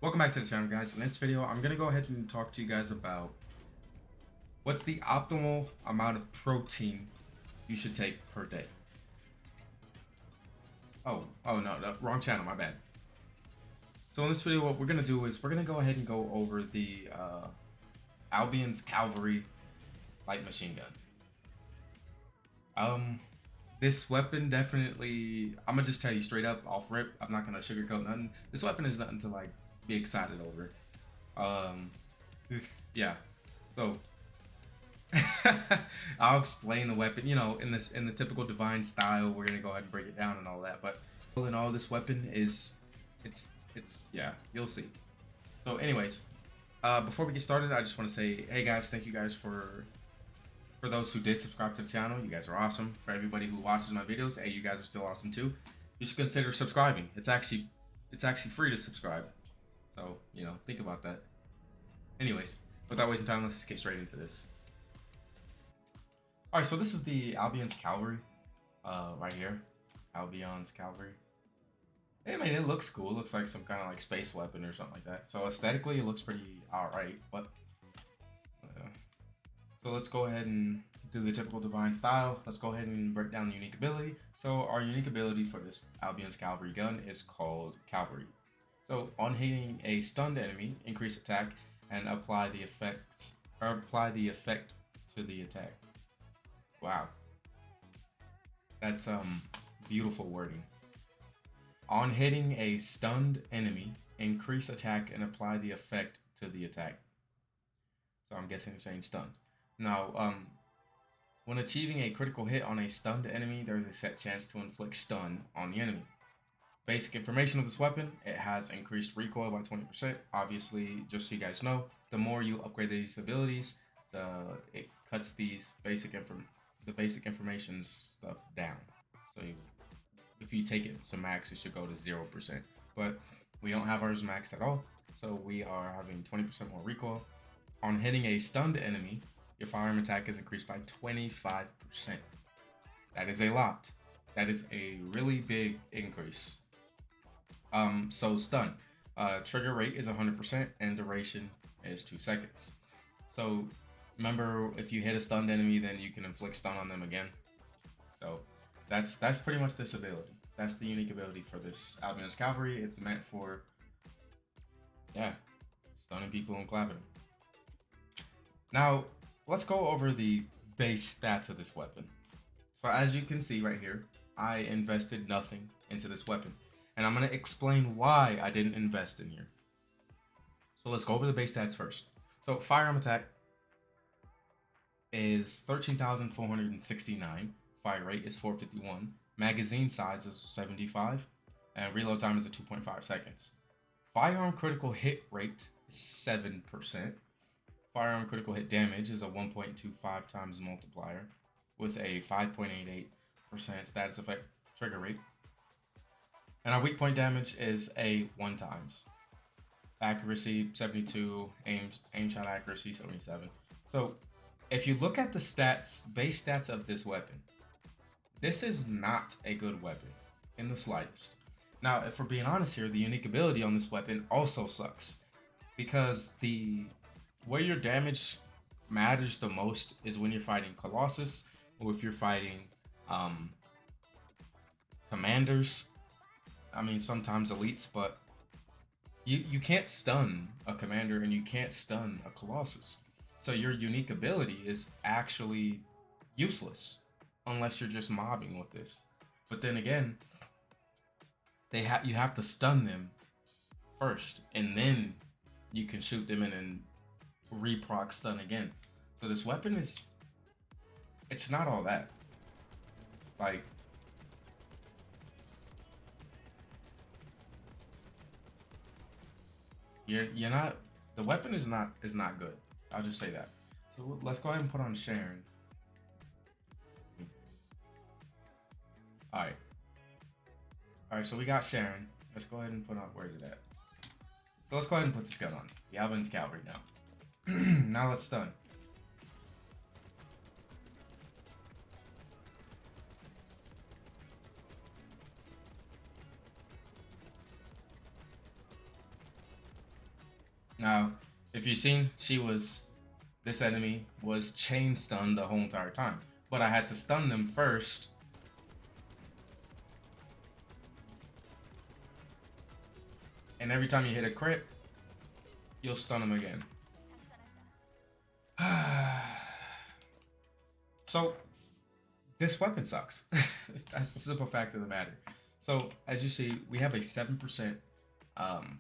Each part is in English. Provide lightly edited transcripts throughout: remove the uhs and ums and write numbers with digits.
Welcome back to the channel, guys. In this video, I'm going to go ahead and talk to you guys about what's the optimal amount of protein you should take per day. Oh no, wrong channel, my bad. So in this video, what we're going to do is we're going to go ahead and go over the Albion's Calvary light machine gun. This weapon definitely, I'm going to just tell you straight up, off rip, I'm not going to sugarcoat nothing. This weapon is nothing to like be excited over. Yeah. So I'll explain the weapon, in the typical divine style. We're gonna go ahead and break it down and all that. But all in all, this weapon is, it's yeah, you'll see. So, anyways, before we get started, I just want to say, hey guys, thank you guys for those who did subscribe to the channel. You guys are awesome. For everybody who watches my videos, hey, you guys are still awesome too. You should consider subscribing. It's actually free to subscribe. So, think about that. Anyways, without wasting time, let's just get straight into this. Alright, so this is the Albion's Calvary, right here. Albion's Calvary. I mean, it looks cool. It looks like some kind of like space weapon or something like that. So aesthetically, it looks pretty alright, but... So let's go ahead and do the typical divine style. Let's go ahead and break down the unique ability. So our unique ability for this Albion's Calvary gun is called Calvary. So on hitting a stunned enemy, increase attack and apply the effect to the attack. Wow. That's beautiful wording. On hitting a stunned enemy, increase attack and apply the effect to the attack. So I'm guessing it's saying stunned. Now, when achieving a critical hit on a stunned enemy, there's a set chance to inflict stun on the enemy. Basic information of this weapon: it has increased recoil by 20%. Obviously, just so you guys know, the more you upgrade these abilities, it cuts these basic information stuff down. So if you take it to max, it should go to 0%. But we don't have ours max at all, so we are having 20% more recoil. On hitting a stunned enemy, your firearm attack is increased by 25%. That is a lot. That is a really big increase. So stun. Trigger rate is 100% and duration is 2 seconds. So remember, if you hit a stunned enemy, then you can inflict stun on them again. So that's pretty much this ability. That's the unique ability for this Albion's Calvary. It's meant for, stunning people and clapping. Now, let's go over the base stats of this weapon. So as you can see right here, I invested nothing into this weapon. And I'm going to explain why I didn't invest in here. So let's go over the base stats first. So firearm attack is 13,469. Fire rate is 451. Magazine size is 75. And reload time is at 2.5 seconds. Firearm critical hit rate is 7%. Firearm critical hit damage is a 1.25 times multiplier with a 5.88% status effect trigger rate. And our weak point damage is a 1 times. Accuracy 72, aim shot accuracy 77. So if you look at the base stats of this weapon, this is not a good weapon in the slightest. Now, if we're being honest here, the unique ability on this weapon also sucks, because where your damage matters the most is when you're fighting Colossus, or if you're fighting commanders. I mean, sometimes elites, but you can't stun a commander and you can't stun a Colossus. So your unique ability is actually useless unless you're just mobbing with this. But then again, you have to stun them first, and then you can shoot them and then reproc stun again. So this weapon it's not all that. Like, you're not, the weapon is not good. I'll just say that. So let's go ahead and put on Sharon. Alright, so we got Sharon. Let's go ahead and put on, where's it at? So let's go ahead and put this gun on. The Albion's Calvary now. Now let's stun. Now, if you've seen, this enemy was chain stunned the whole entire time. But I had to stun them first. And every time you hit a crit, you'll stun them again. So, this weapon sucks. That's the simple fact of the matter. So, as you see, we have a 7%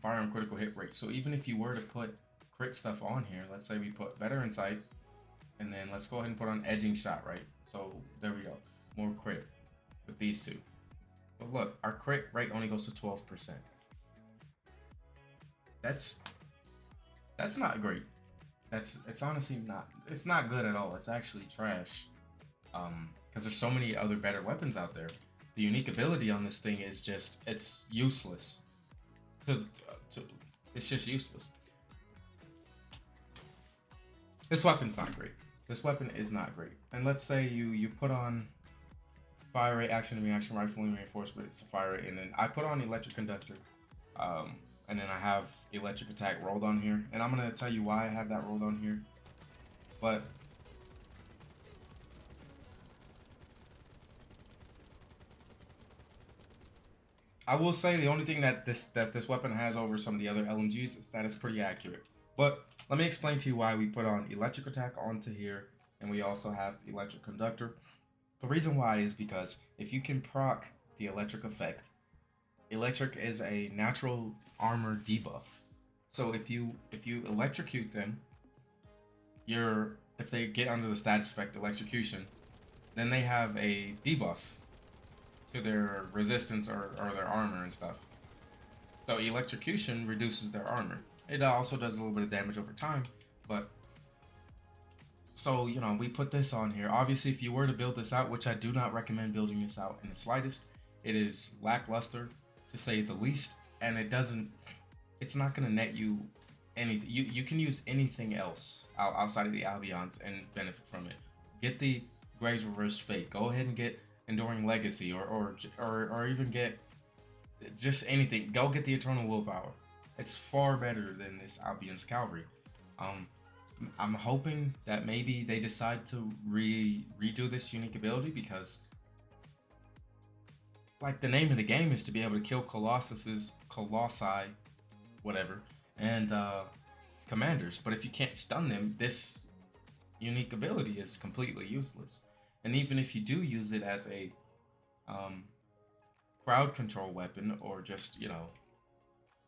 firearm critical hit rate. So, even if you were to put crit stuff on here, let's say we put Veteran Sight, and then let's go ahead and put on Edging Shot, right? So, there we go. More crit with these two. But look, our crit rate only goes to 12%. That's not great. It's honestly not. It's not good at all. It's actually trash. Because there's so many other better weapons out there. The unique ability on this thing is just it's useless. It's just useless. This weapon's not great. This weapon is not great. And let's say you put on fire rate, action and reaction, rifling reinforcement, it's a fire rate, and then I put on electric conductor. And then I have electric attack rolled on here, and I'm gonna tell you why I have that rolled on here. But I will say the only thing that this weapon has over some of the other LMGs is that it's pretty accurate. But let me explain to you why we put on electric attack onto here, and we also have electric conductor. The reason why is because if you can proc the electric effect, electric is a natural armor debuff. So if you electrocute them, if they get under the status effect electrocution, then they have a debuff to their resistance or their armor and stuff. So electrocution reduces their armor. It also does a little bit of damage over time, but so we put this on here. Obviously, if you were to build this out, which I do not recommend building this out in the slightest, it is lackluster to say the least, and it's not going to net you anything. You can use anything else outside of the Albions and benefit from it. Get the Graves Reversed Fate. Go ahead and get Enduring Legacy, or even get just anything. Go get the Eternal Willpower. It's far better than this Albion's Calvary. I'm hoping that maybe they decide to redo this unique ability, because like the name of the game is to be able to kill Colossi, whatever, and commanders. But if you can't stun them, this unique ability is completely useless. And even if you do use it as a crowd control weapon, or just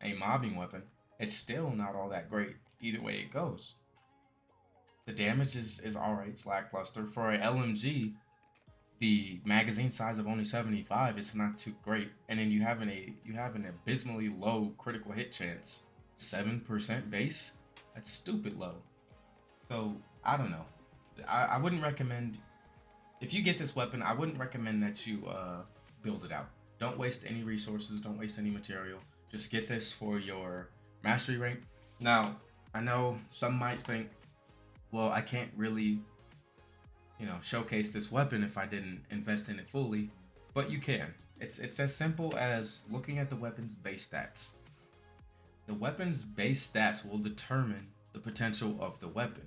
a mobbing weapon, it's still not all that great either way it goes. The damage is alright, it's lackluster. For a LMG, the magazine size of only 75 is not too great. And then you have an abysmally low critical hit chance. 7% base? That's stupid low. So, I don't know. I wouldn't recommend, if you get this weapon, I wouldn't recommend that you build it out. Don't waste any resources, don't waste any material. Just get this for your mastery rank. Now, I know some might think, well, I can't really, showcase this weapon if I didn't invest in it fully, but you can. It's as simple as looking at the weapon's base stats. The weapon's base stats will determine the potential of the weapon.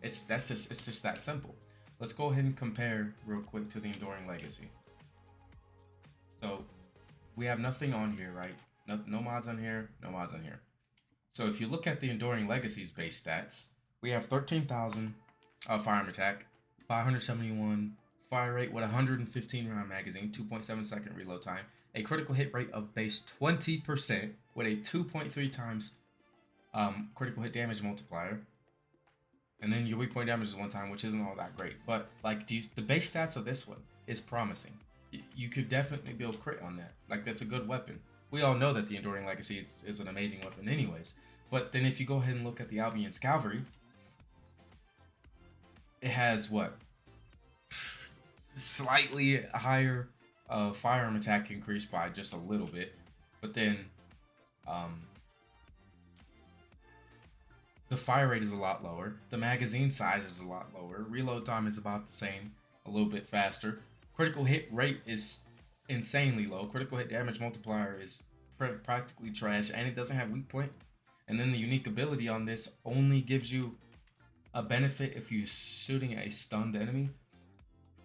It's just that simple. Let's go ahead and compare real quick to the Enduring Legacy. So we have nothing on here, right? No mods on here, no mods on here. So if you look at the Enduring Legacy's base stats, we have 13,000 firearm attack, 571 fire rate with 115 round magazine, 2.7 second reload time, a critical hit rate of base 20% with a 2.3 times critical hit damage multiplier, and then your weak point damage is 1 time, which isn't all that great. But like the base stats of this one is promising. You could definitely build crit on that. Like, that's a good weapon. We all know that the Enduring Legacy is an amazing weapon anyways. But then if you go ahead and look at the Albion's Calvary, it has what? Slightly higher firearm attack increase by just a little bit. But then the fire rate is a lot lower. The magazine size is a lot lower. Reload time is about the same, a little bit faster. Critical hit rate is insanely low. Critical hit damage multiplier is practically trash, and it doesn't have weak point. And then the unique ability on this only gives you a benefit if you're shooting a stunned enemy.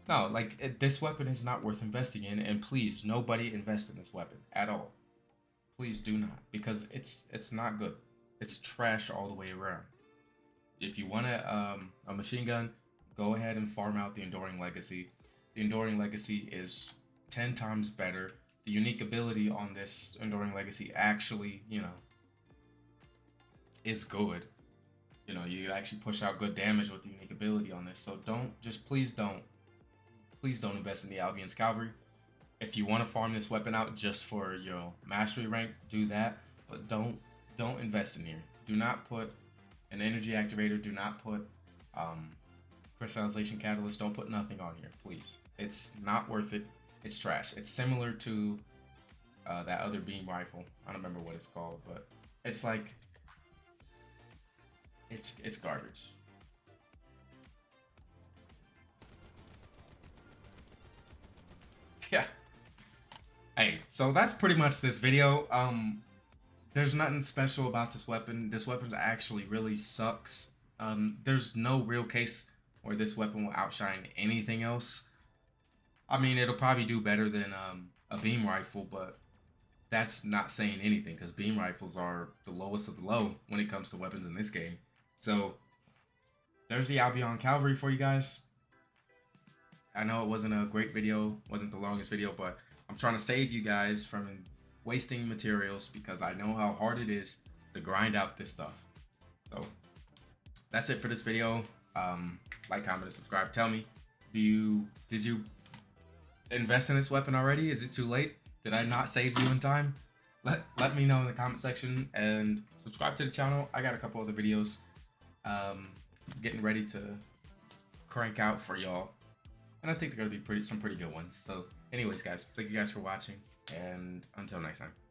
No, like this weapon is not worth investing in, and please, nobody invest in this weapon at all. Please do not, because it's not good. It's trash all the way around. If you want a machine gun, go ahead and farm out the Enduring Legacy. The Enduring Legacy is 10 times better. The unique ability on this Enduring Legacy actually, is good. You actually push out good damage with the unique ability on this. So please don't invest in the Albion's Calvary. If you want to farm this weapon out just for your mastery rank, do that. But don't invest in here. Do not put an energy activator. Do not put crystallization catalyst. Don't put nothing on here, please. It's not worth it. It's trash. It's similar to that other beam rifle. I don't remember what it's called, but it's like it's garbage. Yeah. Hey, so that's pretty much this video. There's nothing special about this weapon. This weapon actually really sucks. There's no real case where this weapon will outshine anything else. I mean, it'll probably do better than a beam rifle, but that's not saying anything because beam rifles are the lowest of the low when it comes to weapons in this game. So there's the Albion Calvary for you guys. I know it wasn't a great video, wasn't the longest video, but I'm trying to save you guys from wasting materials because I know how hard it is to grind out this stuff. So that's it for this video. Like, comment, and subscribe. Tell me, did you invest in this weapon already? Is it too late? Did I not save you in time? Let me know in the comment section, and subscribe to the channel. I got a couple other videos getting ready to crank out for y'all, and I think they're gonna be some pretty good ones. So anyways, guys, thank you guys for watching, and until next time.